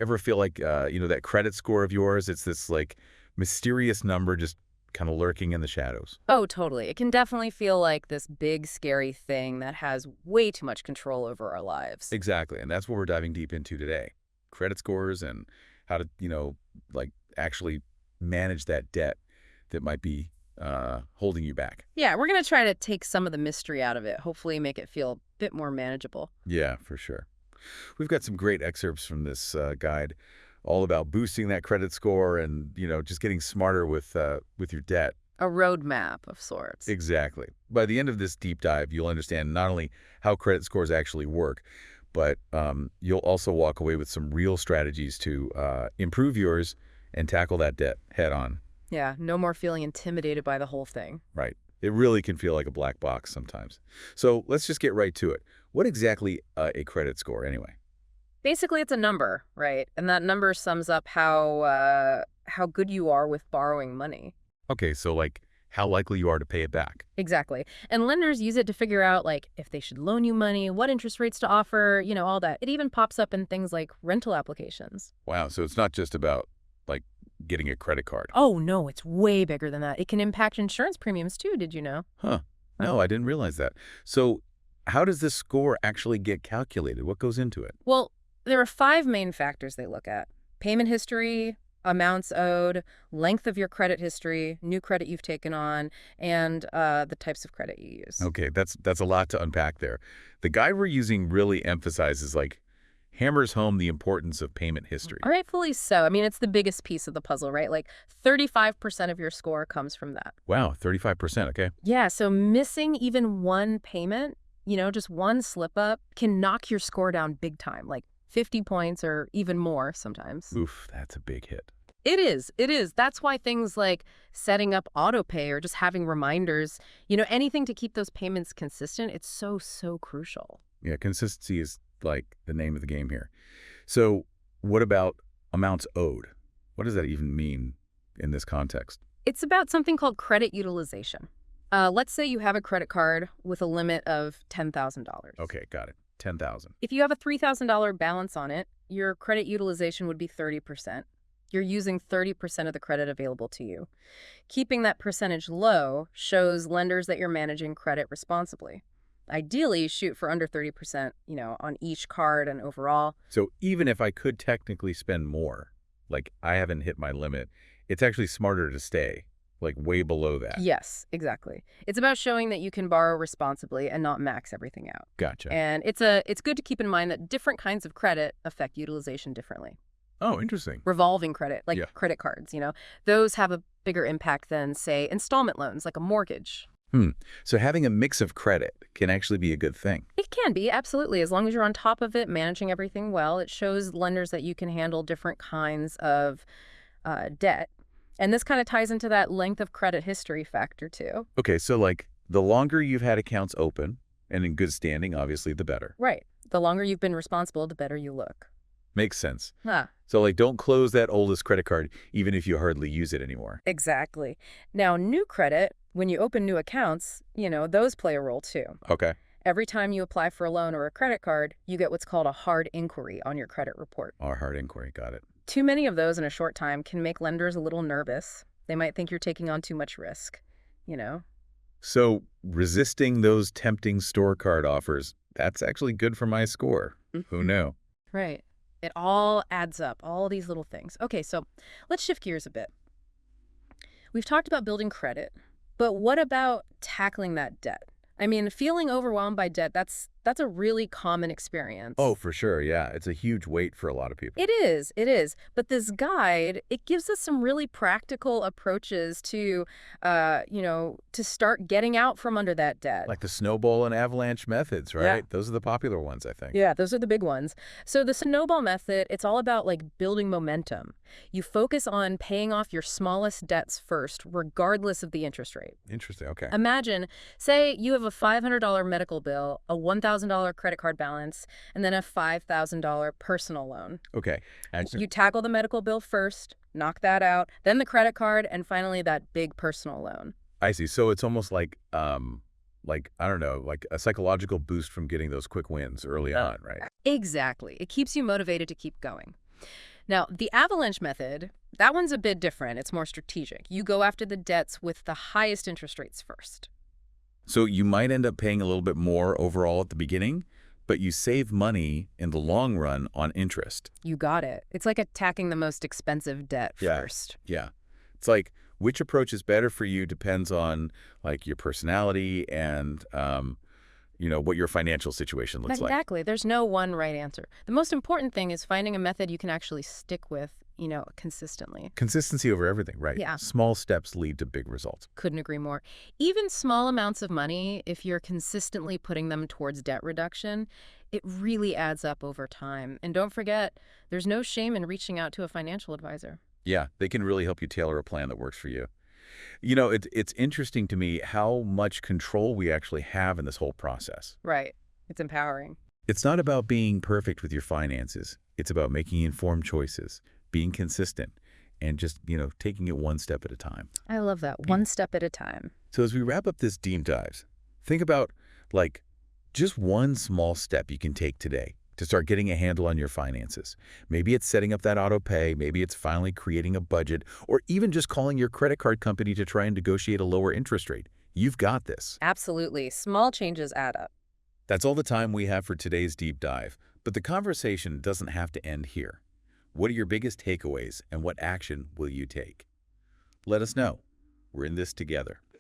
Ever feel like, that credit score of yours, it's this, like, mysterious number just kind of lurking in the shadows? Oh, totally. It can definitely feel like this big, scary thing that has way too much control over our lives. Exactly, and that's what we're diving deep into today. Credit scores and how to, like, actually manage that debt that might be holding you back. Yeah, we're going to try to take some of the mystery out of it, hopefully make it feel a bit more manageable. Yeah, for sure. We've got some great excerpts from this guide, all about boosting that credit score and just getting smarter with your debt. A roadmap of sorts. Exactly. By the end of this deep dive, you'll understand not only how credit scores actually work, but you'll also walk away with some real strategies to improve yours and tackle that debt head on. Yeah, no more feeling intimidated by the whole thing. Right. It really can feel like a black box sometimes. So let's just get right to it. What exactly a credit score anyway? Basically, it's a number, right? And that number sums up how good you are with borrowing money. Okay, so like how likely you are to pay it back. Exactly. And lenders use it to figure out like if they should loan you money, what interest rates to offer, all that. It even pops up in things like rental applications. Wow, so it's not just about like getting a credit card. Oh, no, it's way bigger than that. It can impact insurance premiums too, did you know? Huh. No, I didn't realize that. So how does this score actually get calculated? What goes into it? Well, there are five main factors they look at: payment history, amounts owed, length of your credit history, new credit you've taken on, and the types of credit you use. Okay, that's a lot to unpack there. The guide we're using really emphasizes like hammers home the importance of payment history. Rightfully so. I mean, it's the biggest piece of the puzzle, right? Like 35% of your score comes from that. Wow, 35%, okay. Yeah, so missing even one payment, just one slip up can knock your score down big time, like 50 points or even more sometimes. Oof, that's a big hit. It is. It is. That's why things like setting up auto pay or just having reminders, anything to keep those payments consistent, it's so, so crucial. Yeah, consistency is like the name of the game here. So what about amounts owed? What does that even mean in this context? It's about something called credit utilization. Let's say you have a credit card with a limit of $10,000. Okay, got it. 10,000. If you have a $3,000 balance on it, your credit utilization would be 30%. You're using 30% of the credit available to you. Keeping that percentage low shows lenders that you're managing credit responsibly. Ideally, shoot for under 30%, on each card and overall. So even if I could technically spend more, like I haven't hit my limit, it's actually smarter to stay like way below that. Yes, exactly. It's about showing that you can borrow responsibly and not max everything out. Gotcha. And it's good to keep in mind that different kinds of credit affect utilization differently. Oh, interesting. Revolving credit, like Yeah. credit cards, those have a bigger impact than, say, installment loans, like a mortgage. So having a mix of credit can actually be a good thing. It can be, absolutely. As long as you're on top of it, managing everything well, it shows lenders that you can handle different kinds of debt. And this kind of ties into that length of credit history factor, too. Okay, so like the longer you've had accounts open and in good standing, obviously the better. Right. The longer you've been responsible, the better you look. Makes sense. Huh. So like don't close that oldest credit card even if you hardly use it anymore. Exactly. Now, new credit, when you open new accounts, those play a role, too. Okay. Every time you apply for a loan or a credit card, you get what's called a hard inquiry on your credit report. Our hard inquiry, got it. Too many of those in a short time can make lenders a little nervous. They might think you're taking on too much risk, So resisting those tempting store card offers, that's actually good for my score. Who knew? Right. It all adds up, all these little things. Okay, so let's shift gears a bit. We've talked about building credit, but what about tackling that debt? I mean, feeling overwhelmed by debt, that's a really common experience. Oh, for sure. Yeah. It's a huge weight for a lot of people. It is, it is. But this guide, it gives us some really practical approaches to start getting out from under that debt. Like the snowball and avalanche methods, right? Yeah. Those are the popular ones, I think. Yeah, those are the big ones. So the snowball method, it's all about like building momentum. You focus on paying off your smallest debts first, regardless of the interest rate. Interesting. Okay. Imagine, say you have a $500 medical bill, a $1,000 credit card balance, and then a $5,000 personal loan. Okay. You tackle the medical bill first, knock that out, then the credit card, and finally that big personal loan. I see. So it's almost like I don't know, like a psychological boost from getting those quick wins early on, right? Exactly. It keeps you motivated to keep going. Now, the avalanche method, that one's a bit different. It's more strategic. You go after the debts with the highest interest rates first. So you might end up paying a little bit more overall at the beginning, but you save money in the long run on interest. You got it. It's like attacking the most expensive debt Yeah. first. Yeah. It's like which approach is better for you depends on like your personality and what your financial situation looks like. Exactly. There's no one right answer. The most important thing is finding a method you can actually stick with, consistently. Consistency over everything, right? Yeah. Small steps lead to big results. Couldn't agree more. Even small amounts of money, if you're consistently putting them towards debt reduction, it really adds up over time. And don't forget, there's no shame in reaching out to a financial advisor. Yeah, they can really help you tailor a plan that works for you. It's interesting to me how much control we actually have in this whole process. Right. It's empowering. It's not about being perfect with your finances. It's about making informed choices, being consistent, and just, taking it one step at a time. I love that. One step at a time. So as we wrap up this deep dives, think about, just one small step you can take today to start getting a handle on your finances. Maybe it's setting up that auto pay, maybe it's finally creating a budget, or even just calling your credit card company to try and negotiate a lower interest rate. You've got this. Absolutely. Small changes add up. That's all the time we have for today's deep dive, but the conversation doesn't have to end here. What are your biggest takeaways and what action will you take? Let us know. We're in this together.